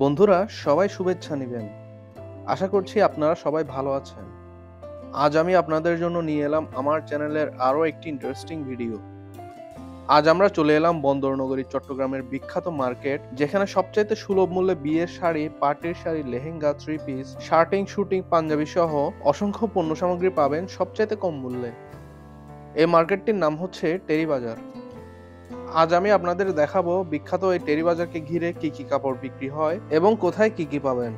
বন্ধুরা সবাই শুভেচ্ছা নেবেন। আশা করছি আপনারা সবাই ভালো আছেন। আজ আমি আপনাদের জন্য নিয়ে এলাম আমার চ্যানেলের আরও একটি ইন্টারেস্টিং ভিডিও। আজ আমরা চলে এলাম বন্দরনগরী চট্টগ্রামের বিখ্যাত মার্কেট, যেখানে সবচাইতে সুলভ মূল্যে বিয়ের শাড়ি, পার্টির sari, lehenga, three piece, shirting, suiting, panjabi সহ অসংখ্য পণ্য সামগ্রী পাবেন সবচাইতে কম মূল্যে। এই মার্কেটটির নাম হচ্ছে টেরি বাজার। আজ আমি আপনাদের দেখাবো বিখ্যাত এই টেরি বাজারকে ঘিরে কি কি কাপড় বিক্রি হয় এবং কোথায় কি কি পাবেন।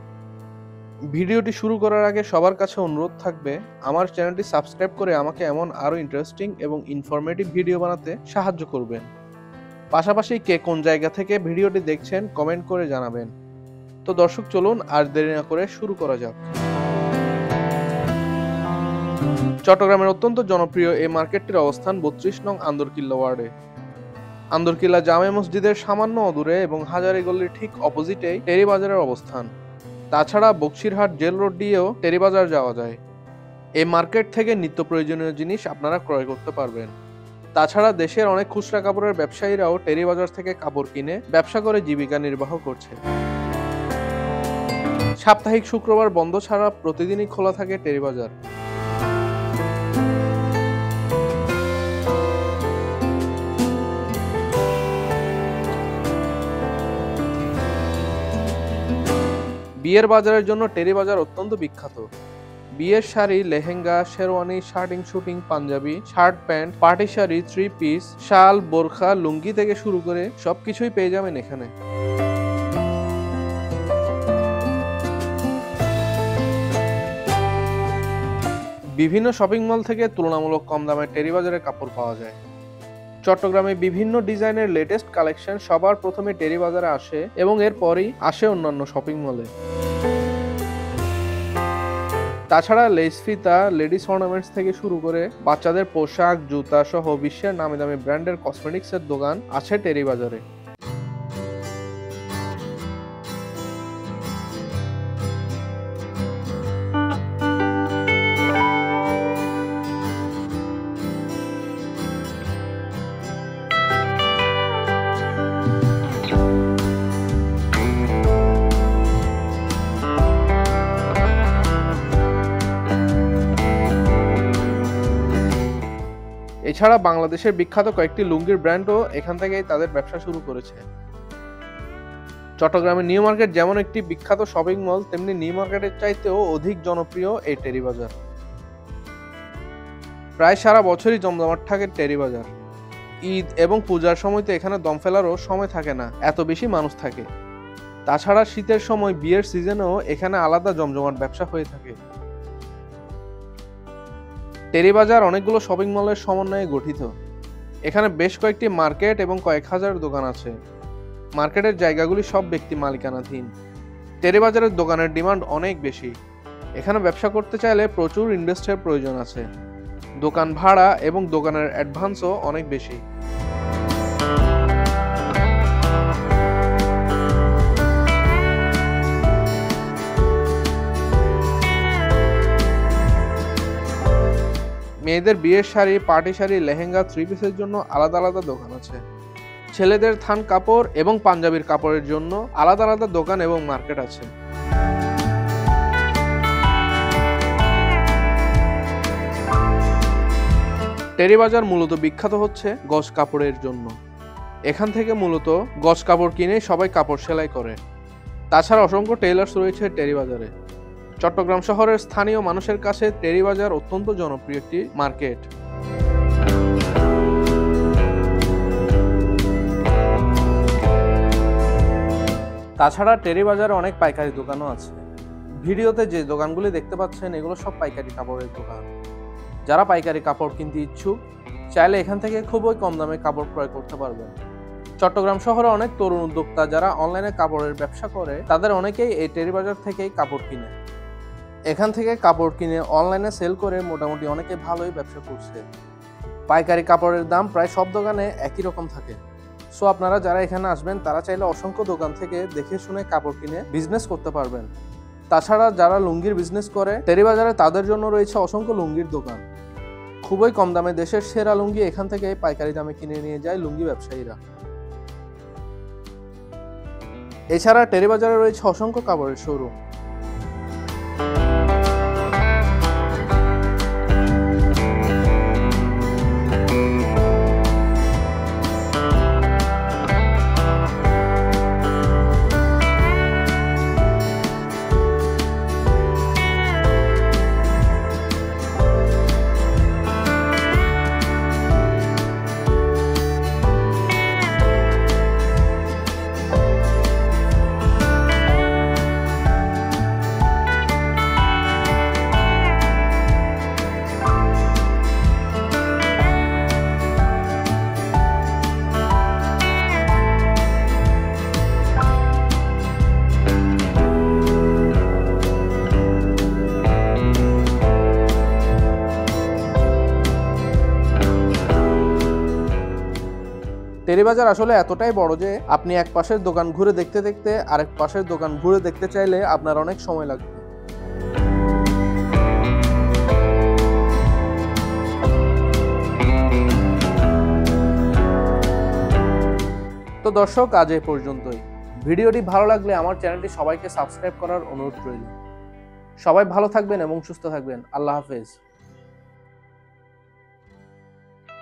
ভিডিওটি শুরু করার আগে সবার কাছে অনুরোধ থাকবে আমার চ্যানেলটি সাবস্ক্রাইব করে আমাকে এমন আরো ইন্টারেস্টিং এবং ইনফরমেটিভ ভিডিও বানাতে সাহায্য করবেন। পাশাপাশি কে কোন জায়গা থেকে ভিডিওটি দেখছেন কমেন্ট করে জানাবেন। তো দর্শক চলুন আর দেরি না করে শুরু করা যাক। চট্টগ্রামের অত্যন্ত জনপ্রিয় এই মার্কেটটির অবস্থান ৩২ নং আন্দরকিল্লা ওয়ার্ডে। আন্দরকিল্লা জামে মসজিদের সামান্য অদূরে এবং হাজারী গল্লির ঠিক অপোজিটেই টেরি বাজারের অবস্থান। তাছাড়া বক্সিরহাট জেল রোড দিয়েও টেরি বাজার যাওয়া যায়। এই মার্কেট থেকে নিত্য প্রয়োজনীয় জিনিস আপনারা ক্রয় করতে পারবেন। তাছাড়া দেশের অনেক খুচরা কাপড়ের ব্যবসায়ীরাও টেরি বাজার থেকে কাপড় কিনে ব্যবসা করে জীবিকা নির্বাহ করছে। সাপ্তাহিক শুক্রবার বন্ধ ছাড়া প্রতিদিনই খোলা থাকে টেরি বাজার। বিয়ের বাজারের জন্য টেরি বাজার অত্যন্ত বিখ্যাত। বিয়ের sari, lehenga, sherwani, shirting, suiting, panjabi, shirt pant, party sari, three piece, শাল, বোরখা, লুঙ্গি থেকে শুরু করে সবকিছুই পেয়ে যাবেন এখানে। বিভিন্ন শপিং মল থেকে তুলনামূলক কম দামে টেরি বাজারে কাপড় পাওয়া যায়। চট্টগ্রামে বিভিন্ন ডিজাইনের লেটেস্ট কালেকশন সবার প্রথমে টেরি বাজারে আসে এবং এরপরই আসে অন্যান্য শপিং মলে। তাছাড়া লেস ফিতা, লেডিস অর্নামেন্টস থেকে শুরু করে বাচ্চাদের পোশাক, জুতা সহ বিশ্বের নামি দামি ব্র্যান্ডের কসমেটিক্সের দোকান আছে টেরি বাজারে। এছাড়া বাংলাদেশের বিখ্যাত কয়েকটি লুঙ্গির ব্র্যান্ডও এখান থেকেই তাদের ব্যবসা শুরু করেছে। চট্টগ্রামের নিউ মার্কেট যেমন একটি বিখ্যাত শপিং মল, তেমনি নিউ মার্কেটের চাইতেও অধিক জনপ্রিয় এই টেরি বাজার। প্রায় সারা বছরই জমজমাট থাকে টেরি বাজার। ঈদ এবং পূজার সময় তো এখানে দম ফেলারও সময় থাকে না, এত বেশি মানুষ থাকে। তাছাড়া শীতের সময় বিয়ের সিজনেও এখানে আলাদা জমজমাট ব্যবসা হয়ে থাকে। টেরি বাজার অনেকগুলো শপিং মলের সমন্বয়ে গঠিত। এখানে বেশ কয়েকটি মার্কেট এবং কয়েক হাজার দোকান আছে। মার্কেটের জায়গাগুলি সব ব্যক্তি মালিকানাধীন। টেরি বাজারের দোকানের ডিমান্ড অনেক বেশি। এখানে ব্যবসা করতে চাইলে প্রচুর ইনভেস্টের প্রয়োজন আছে। দোকান ভাড়া এবং দোকানের অ্যাডভান্সও অনেক বেশি। মেয়েদের বিয়ের শাড়ি, পার্টি শাড়ি, লেহেঙ্গা, থ্রি পিসের জন্য আলাদা আলাদা দোকান আছে। ছেলেদের থান কাপড় এবং পাঞ্জাবির কাপড়ের জন্য আলাদা আলাদা দোকান এবং মার্কেট আছে। টেরি বাজার মূলত বিখ্যাত হচ্ছে গজ কাপড়ের জন্য। এখান থেকে মূলত গজ কাপড় কিনে সবাই কাপড় সেলাই করে। তাছাড়া অসংখ্য টেইলার্স রয়েছে টেরি বাজারে। চট্টগ্রাম শহরের স্থানীয় মানুষের কাছে টেরি বাজার অত্যন্ত জনপ্রিয় একটি মার্কেট। তাছাড়া টেরি বাজারে অনেক পাইকারি দোকানও আছে। ভিডিওতে যে দোকানগুলি দেখতে পাচ্ছেন এগুলো সব পাইকারি কাপড়ের দোকান। যারা পাইকারি কাপড় কিনতে ইচ্ছুক চাইলে এখান থেকে খুবই কম দামে কাপড় ক্রয় করতে পারবেন। চট্টগ্রাম শহরে অনেক তরুণ উদ্যোক্তা যারা অনলাইনে কাপড়ের ব্যবসা করে, তাদের অনেকেই এই টেরি বাজার থেকেই কাপড় কিনে। এখান থেকে কাপড় কিনে অনলাইনে সেল করে মোটামুটি অনেকে ভালোই ব্যবসা করছে। পাইকারি কাপড়ের দাম প্রায় সব দোকানে একই রকম থাকে। সো আপনারা যারা এখানে আসবেন তারা চাইলে অসংখ্য দোকান থেকে দেখে শুনে কাপড় কিনে বিজনেস করতে পারবেন। তাছাড়া যারা লুঙ্গির বিজনেস করে টেরি বাজারে তাদের জন্য রয়েছে অসংখ্য লুঙ্গির দোকান। খুবই কম দামে দেশের সেরা লুঙ্গি এখান থেকে পাইকারি দামে কিনে নিয়ে যায় লুঙ্গি ব্যবসায়ীরা। এছাড়া টেরিবাজারে রয়েছে অসংখ্য কাপড়ের শোরুম। টেরিবাজার আসলে এতটাই বড় যে আপনি এক পাশের দোকান ঘুরে দেখতে দেখতে আরেক পাশের দোকান ঘুরে দেখতে চাইলে আপনার অনেক সময় লাগবে। তো দর্শক, আজ এই পর্যন্তই। ভিডিওটি ভালো লাগলে আমার চ্যানেলটি সবাইকে সাবস্ক্রাইব করার অনুরোধ রইল। সবাই ভালো থাকবেন এবং সুস্থ থাকবেন। আল্লাহ হাফেজ।